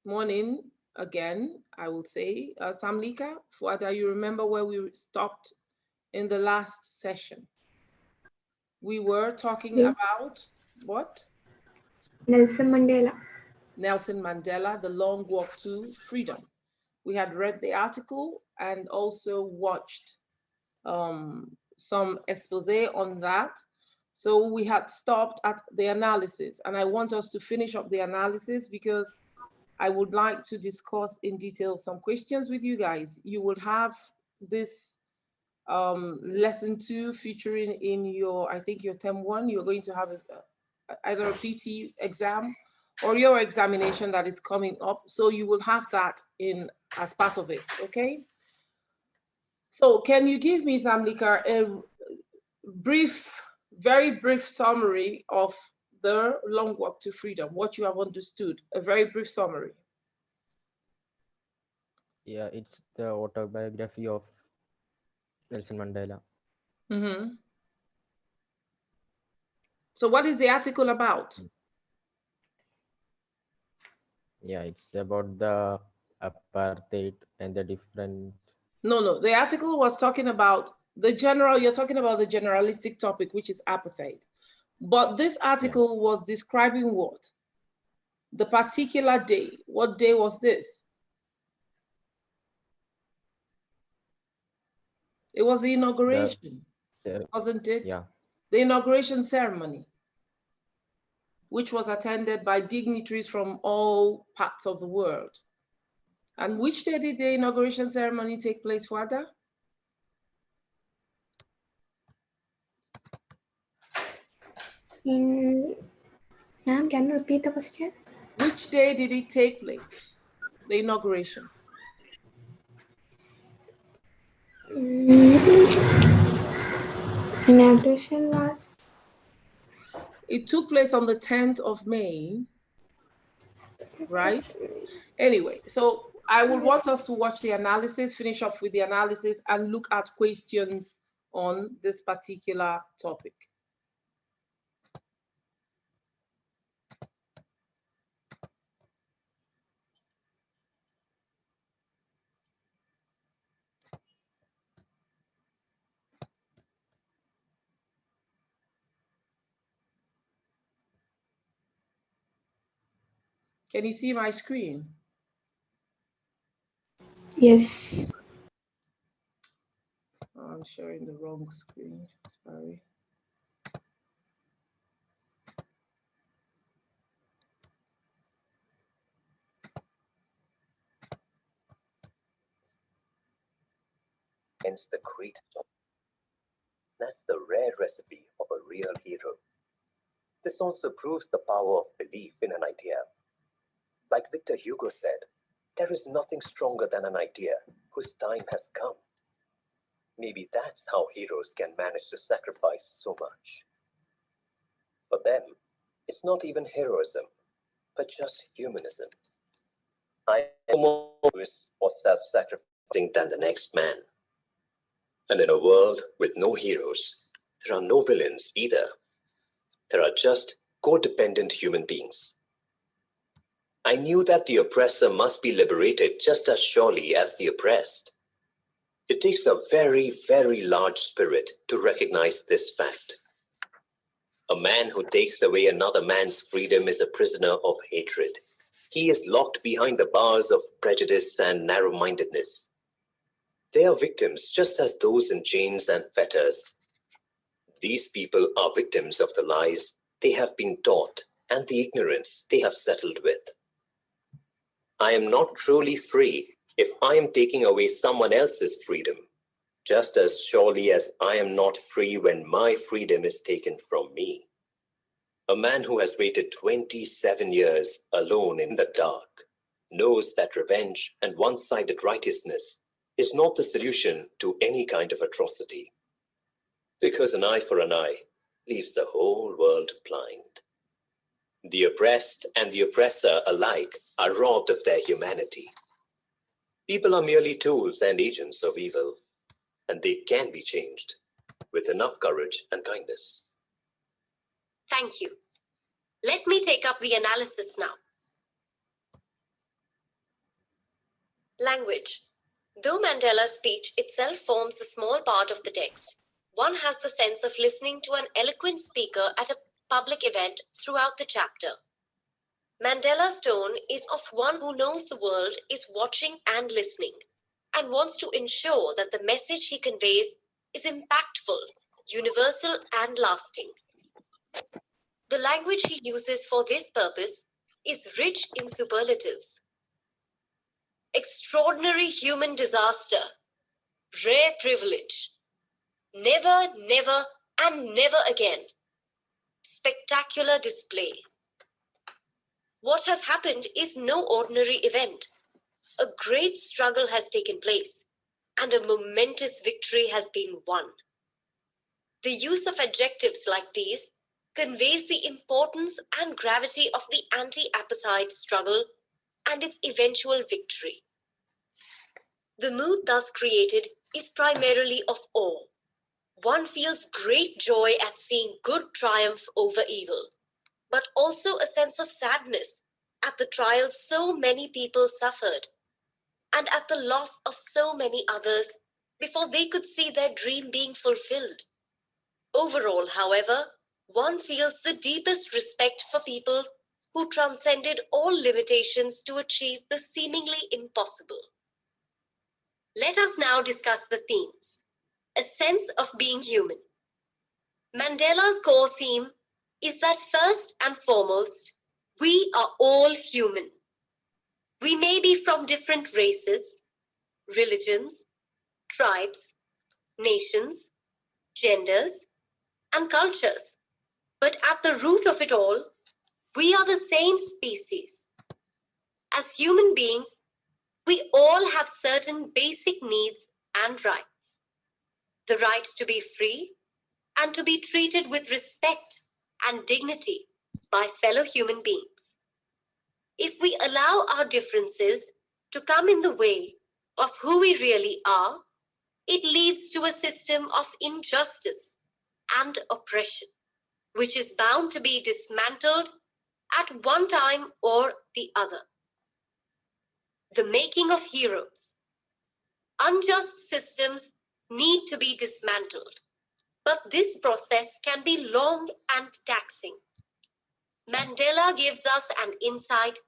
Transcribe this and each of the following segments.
Morning again, I will say. Samlika, Fuada, you remember where we stopped in the last session? We were talking Yes. about what? Nelson Mandela. Nelson Mandela, The Long Walk to Freedom. We had read the article and also watched some expose on that. So we had stopped at the analysis, and I want us to finish up the analysis because I would like to discuss in detail some questions with you guys. You would have this lesson two featuring in your, I think your term one, you're going to have either a PT exam or your examination that is coming up. So you will have that in as part of it, okay? So can you give me, Zamlika, a brief, very brief summary of the Long Walk to Freedom, what you have understood, a very brief summary. Yeah, it's the autobiography of Nelson Mandela. Mm-hmm. So what is the article about? Yeah, it's about the apartheid and the different. No, no. The article was talking about the general, you're talking about the generalistic topic, which is apartheid. But this Yeah, article was describing what? The particular day. What day was this? It was the the inauguration, wasn't it? yeah, The inauguration ceremony, which was attended by dignitaries from all parts of the world. And which day did the inauguration ceremony take place, Wada? In Ma'am, can you repeat the question? Which day did it take place, the inauguration? Inauguration was It took place on the 10th of May, right? Anyway, so I would want us to watch the analysis, finish off with the analysis, and look at questions on this particular topic. Can you see my screen? yes. Oh, I'm sharing the wrong screen. Sorry. Hence the great job. That's the rare recipe of a real hero. This also proves the power of belief in an idea. Like Victor Hugo said, there is nothing stronger than an idea whose time has come. Maybe that's how heroes can manage to sacrifice so much. For them, it's not even heroism, but just humanism. I am more or self-sacrificing than the next man. And in a world with no heroes, there are no villains either. There are just codependent human beings. I knew that the oppressor must be liberated just as surely as the oppressed. It takes a very, very large spirit to recognize this fact. A man who takes away another man's freedom is a prisoner of hatred. He is locked behind the bars of prejudice and narrow-mindedness. They are victims just as those in chains and fetters. These people are victims of the lies they have been taught and the ignorance they have settled with. I am not truly free if I am taking away someone else's freedom, just as surely as I am not free when my freedom is taken from me. A man who has waited 27 years alone in the dark knows that revenge and one-sided righteousness is not the solution to any kind of atrocity. Because an eye for an eye leaves the whole world blind. The oppressed and the oppressor alike are robbed of their humanity. People are merely tools and agents of evil, and they can be changed with enough courage and kindness. Thank you. Let me take up the analysis now. Language. Though Mandela's speech itself forms a small part of the text, one has the sense of listening to an eloquent speaker at a public event throughout the chapter. Mandela's tone is of one who knows the world is watching and listening, and wants to ensure that the message he conveys is impactful, universal, and lasting. The language he uses for this purpose is rich in superlatives. Extraordinary human disaster, rare privilege, never, never, and never again, spectacular display. What has happened is no ordinary event. A great struggle has taken place, and a momentous victory has been won. The use of adjectives like these conveys the importance and gravity of the anti-apartheid struggle and its eventual victory. The mood thus created is primarily of awe. One feels great joy at seeing good triumph over evil, but also a sense of sadness at the trials so many people suffered, and at the loss of so many others before they could see their dream being fulfilled. Overall, however, one feels the deepest respect for people who transcended all limitations to achieve the seemingly impossible. Let us now discuss the themes. A sense of being human. Mandela's core theme is that first and foremost, we are all human. We may be from different races, religions, tribes, nations, genders, and cultures, but at the root of it all, we are the same species. As human beings, we all have certain basic needs and rights. The right to be free and to be treated with respect and dignity by fellow human beings. If we allow our differences to come in the way of who we really are, it leads to a system of injustice and oppression, which is bound to be dismantled at one time or the other. The making of heroes. Unjust systems need to be dismantled, but this process can be long and taxing. Mandela gives us an insight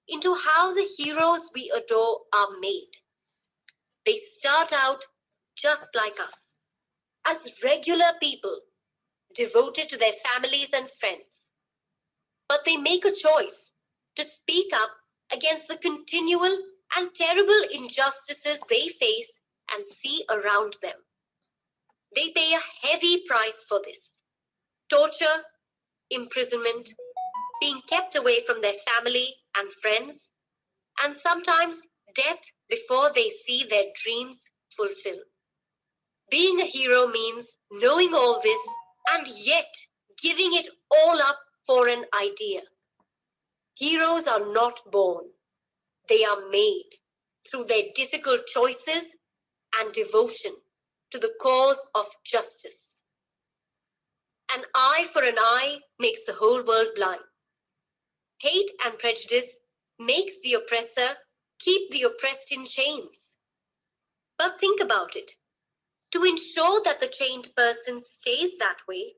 into how the heroes we adore are made. They start out just like us, as regular people, devoted to their families and friends. But they make a choice to speak up against the continual and terrible injustices they face and see around them. They pay a heavy price for this. Torture, imprisonment, being kept away from their family and friends, and sometimes death before they see their dreams fulfilled. Being a hero means knowing all this and yet giving it all up for an idea. Heroes are not born. They are made through their difficult choices and devotion to the cause of justice. An eye for an eye makes the whole world blind. Hate and prejudice makes the oppressor keep the oppressed in chains. But think about it. To ensure that the chained person stays that way,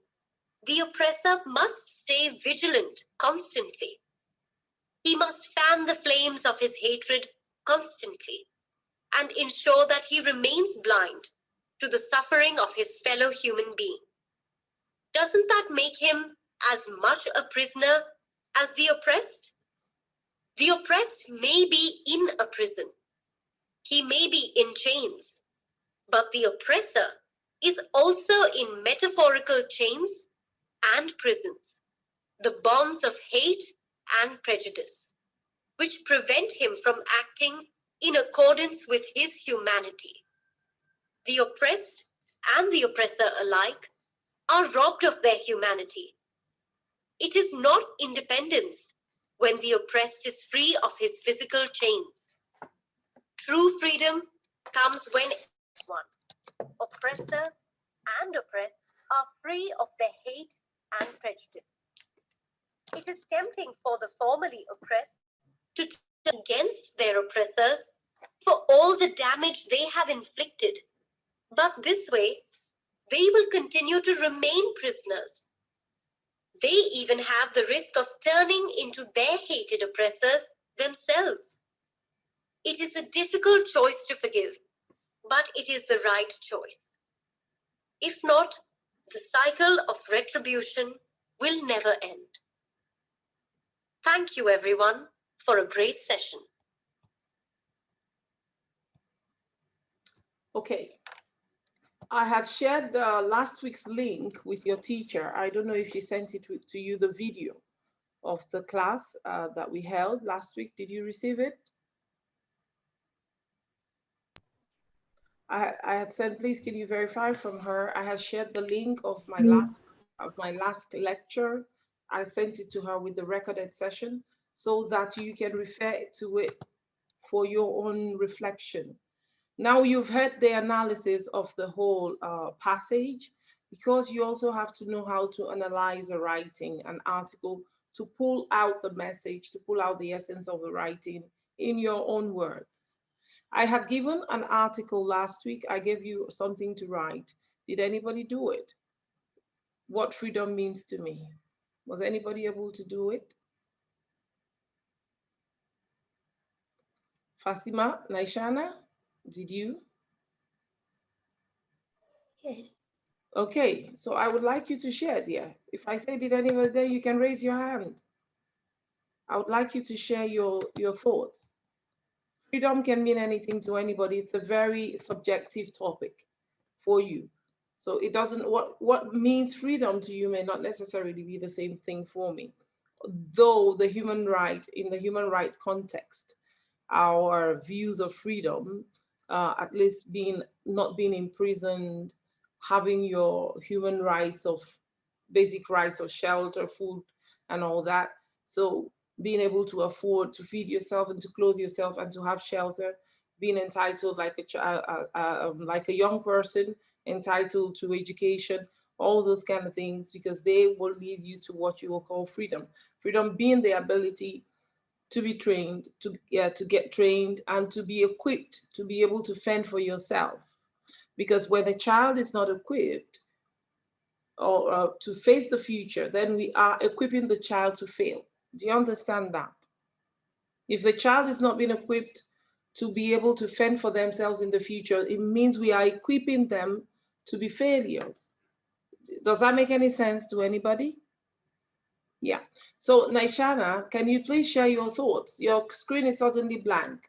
the oppressor must stay vigilant constantly. He must fan the flames of his hatred constantly and ensure that he remains blind to the suffering of his fellow human being. Doesn't that make him as much a prisoner as the oppressed? The oppressed may be in a prison. He may be in chains, but the oppressor is also in metaphorical chains and prisons, the bonds of hate and prejudice, which prevent him from acting in accordance with his humanity. The oppressed and the oppressor alike are robbed of their humanity. It is not independence when the oppressed is free of his physical chains. True freedom comes when everyone, oppressor and oppressed, are free of their hate and prejudice. It is tempting for the formerly oppressed to turn against their oppressors for all the damage they have inflicted. But this way, they will continue to remain prisoners. They even have the risk of turning into their hated oppressors themselves. It is a difficult choice to forgive, but it is the right choice. If not, the cycle of retribution will never end. Thank you, everyone, for a great session. Okay. I had shared last week's link with your teacher. I don't know if she sent it to you, the video of the class that we held last week. Did you receive it? I had said, please, can you verify from her? I had shared the link of my last lecture. I sent it to her with the recorded session so that you can refer to it for your own reflection. Now you've heard the analysis of the whole passage, because you also have to know how to analyze a writing, an article, to pull out the message, to pull out the essence of the writing in your own words. I had given an article last week. I gave you something to write. Did anybody do it? What freedom means to me. Was anybody able to do it? Fatima, Naishana, did you? Yes. Okay, so I would like you to share, dear. If I say, did anybody there, you can raise your hand. I would like you to share your thoughts. Freedom can mean anything to anybody. It's a very subjective topic for you. So it doesn't, what means freedom to you may not necessarily be the same thing for me. Though the human right, in the human right context, our views of freedom, at least not being imprisoned, having your human rights of basic rights of shelter, food, and all that. So being able to afford to feed yourself and to clothe yourself and to have shelter, being entitled like a child, like a young person, entitled to education, all those kind of things, because they will lead you to what you will call freedom. Freedom being the ability to be trained, to get trained, and to be equipped to be able to fend for yourself. Because when a child is not equipped or to face the future, then we are equipping the child to fail. Do you understand that? If the child is not being equipped to be able to fend for themselves in the future, it means we are equipping them to be failures. Does that make any sense to anybody? Yeah. So Naishana, can you please share your thoughts? Your screen is suddenly blank.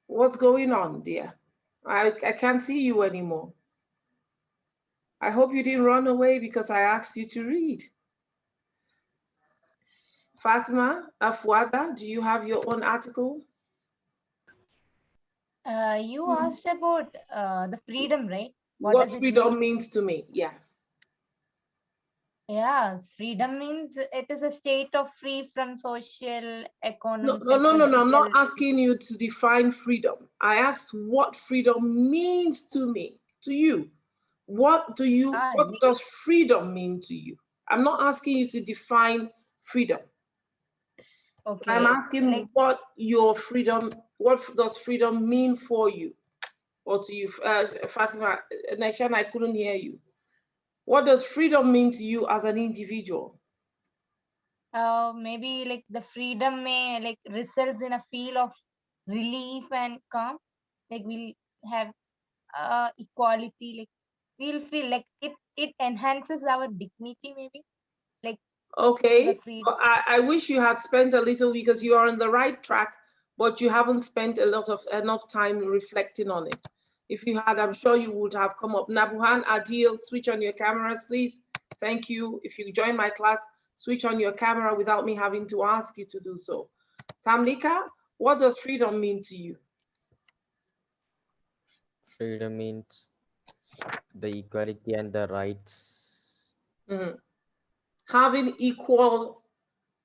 What's going on, dear? I can't see you anymore. I hope you didn't run away because I asked you to read. Fatima Afwada, do you have your own article? You asked about the freedom, right? What does it freedom mean? means to me, yes. Yeah, freedom means it is a state of free from social, economic, No, I'm not political. asking you to define freedom. I asked what freedom means to me, to you. What does freedom mean to you? I'm not asking you to define freedom. Okay. I'm asking what does freedom mean for you or to you? Fatima, Naishan, I couldn't hear you. What does freedom mean to you as an individual? Maybe like the freedom may results in a feel of relief and calm. Like we'll have equality. Like we'll feel like it enhances our dignity. Maybe like Okay, the freedom. I wish you had spent a little, because you are on the right track, but you haven't spent enough time reflecting on it. If you had, I'm sure you would have come up. Nabuhan, Adil, switch on your cameras, please. Thank you. If you join my class, switch on your camera without me having to ask you to do so. Tamlika, what does freedom mean to you? Freedom means the equality and the rights. Mm. Having equal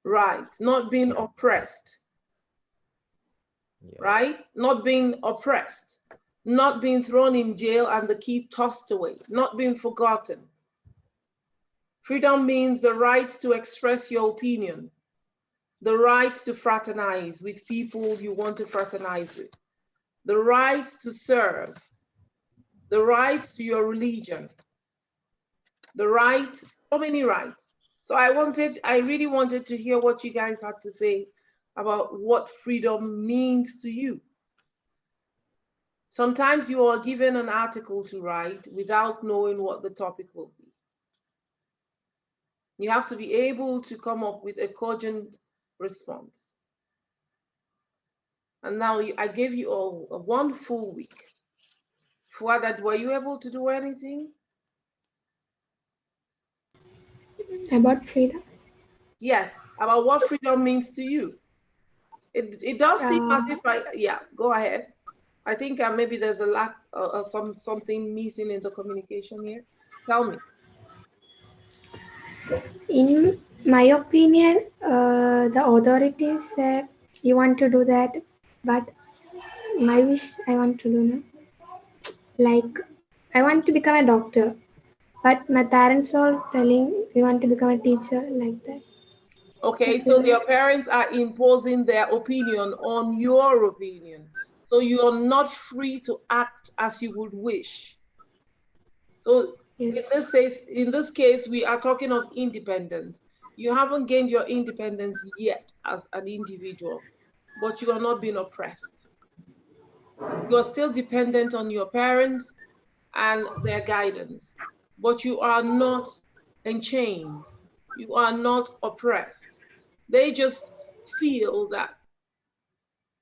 rights, not being oppressed. Yeah. Right? Not being oppressed, not being thrown in jail and the key tossed away, not being forgotten. Freedom means the right to express your opinion, the right to fraternize with people you want to fraternize with, the right to serve, the right to your religion, the right, so many rights. So I really wanted to hear what you guys had to say about what freedom means to you. Sometimes you are given an article to write without knowing what the topic will be. You have to be able to come up with a cogent response. And now I gave you all a 1 full week. For that, were you able to do anything? About freedom. Yes, about what freedom means to you. It does seem as if yeah, go ahead. I think maybe there's a lack of something missing in the communication here. Tell me. In my opinion, the authorities said you want to do that, but my wish I want to do now. Like, I want to become a doctor, but my parents are telling you want to become a teacher, like that. Okay, so your parents are imposing their opinion on your opinion. So you are not free to act as you would wish. So Yes. in this case, we are talking of independence. You haven't gained your independence yet as an individual, but you are not being oppressed. You are still dependent on your parents and their guidance, but you are not enchained. You are not oppressed. They just feel that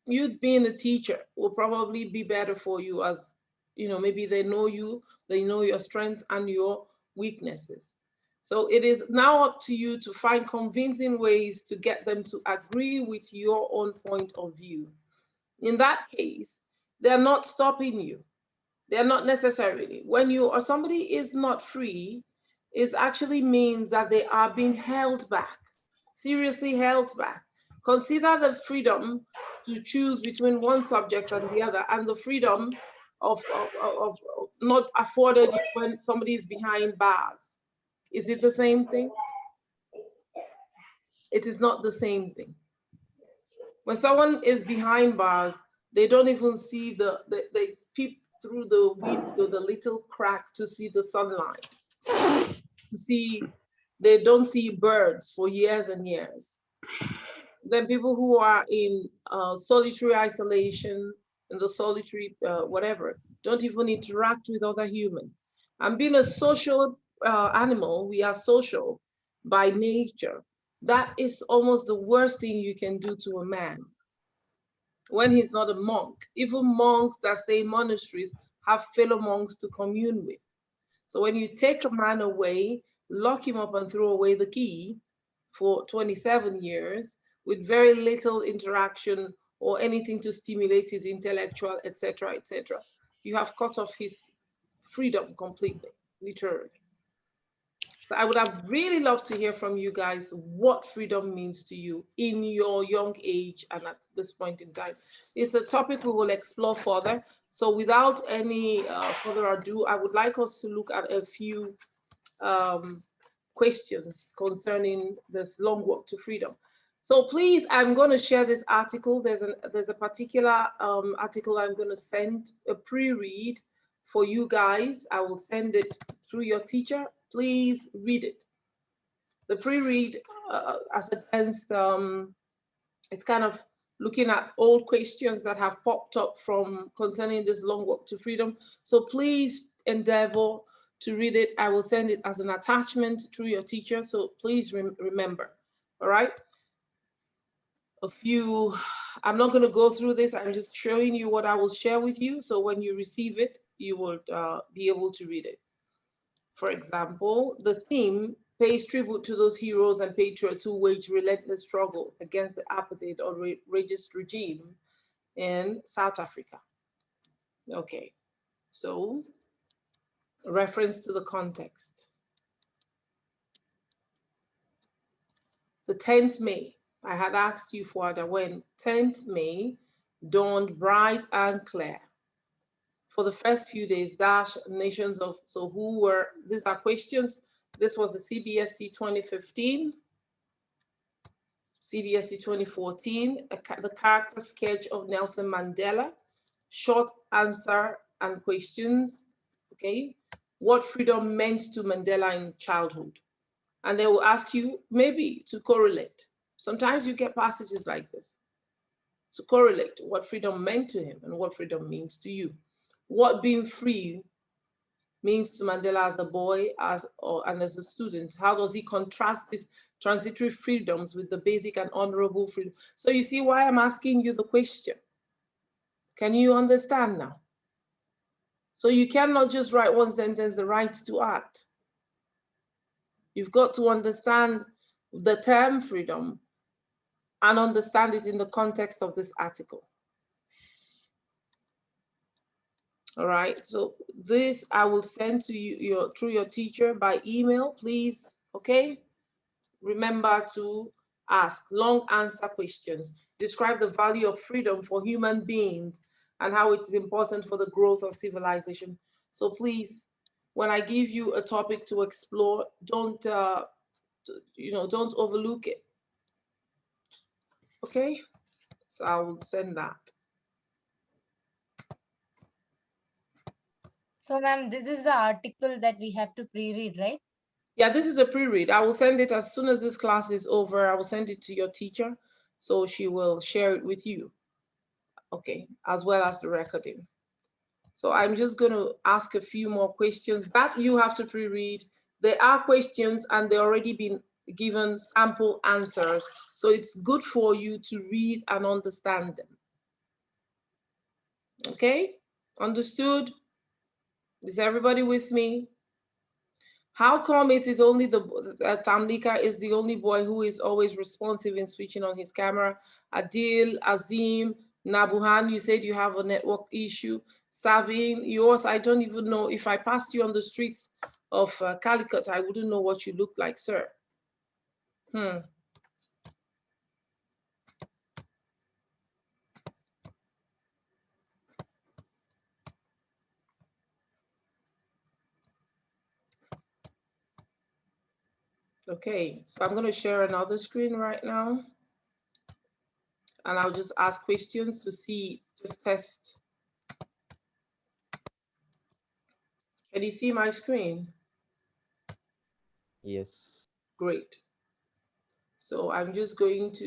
you being a teacher will probably be better for you, as you know, maybe they know you, they know your strengths and your weaknesses. So it is now up to you to find convincing ways to get them to agree with your own point of view. In that case, they're not stopping you. They're not necessarily. When you or somebody is not free, it actually means that they are being held back, seriously held back. Consider the freedom to choose between one subject and the other, and the freedom of not afforded you when somebody is behind bars. Is it the same thing? It is not the same thing. When someone is behind bars, they don't even see they peep through the window, the little crack to see the sunlight, to see, they don't see birds for years and years. Then people who are in solitary isolation, in the solitary whatever, don't even interact with other humans. And being a social animal, we are social by nature. That is almost the worst thing you can do to a man when he's not a monk. Even monks that stay in monasteries have fellow monks to commune with. So when you take a man away, lock him up and throw away the key for 27 years with very little interaction or anything to stimulate his intellectual, etc., etc., you have cut off his freedom completely, literally. So I would have really loved to hear from you guys what freedom means to you in your young age and at this point in time. It's a topic we will explore further. So without any further ado, I would like us to look at a few questions concerning this long walk to freedom. So please, I'm going to share this article. There's a particular article I'm going to send a pre-read for you guys. I will send it through your teacher. Please read it. The pre-read, as against, it's kind of looking at old questions that have popped up from concerning this long walk to freedom. So please endeavor to read it. I will send it as an attachment through your teacher. So please remember, all right? I'm not going to go through this. I'm just showing you what I will share with you. So when you receive it, you will be able to read it. For example, the theme pays tribute to those heroes and patriots who waged relentless struggle against the apartheid or racist regime in South Africa. Okay, so reference to the context. The 10th May, I had asked you for that when 10th May dawned bright and clear. For the first few days, nations of, so who were, these are questions This was the CBSE 2015, CBSE 2014, the character sketch of Nelson Mandela, short answer and questions, okay? What freedom meant to Mandela in childhood. And they will ask you maybe to correlate. Sometimes you get passages like this, to correlate what freedom meant to him and what freedom means to you. What being free means to Mandela as a boy and as a student. How does he contrast these transitory freedoms with the basic and honorable freedom? So you see why I'm asking you the question. Can you understand now? So you cannot just write one sentence, the right to act. You've got to understand the term freedom and understand it in the context of this article. All right, so this I will send to you through your teacher by email, please, okay? Remember to ask long answer questions. Describe the value of freedom for human beings and how it is important for the growth of civilization. So please, when I give you a topic to explore, don't don't overlook it. Okay, so I will send that. So, ma'am, this is the article that we have to pre-read, right? Yeah, this is a pre-read. I will send it as soon as this class is over. I will send it to your teacher, so she will share it with you. Okay, as well as the recording. So I'm just going to ask a few more questions that you have to pre-read. There are questions and they've already been given sample answers. So it's good for you to read and understand them. Okay, understood? Is everybody with me? How come it is only Tamlika is the only boy who is always responsive in switching on his camera? Adil, Azim, Nabuhan, you said you have a network issue. Savin, yours, I don't even know. If I passed you on the streets of Calicut, I wouldn't know what you look like, sir. Okay, so I'm going to share another screen right now. And I'll just ask questions to see, just test. Can you see my screen? Yes. Great. So I'm just going to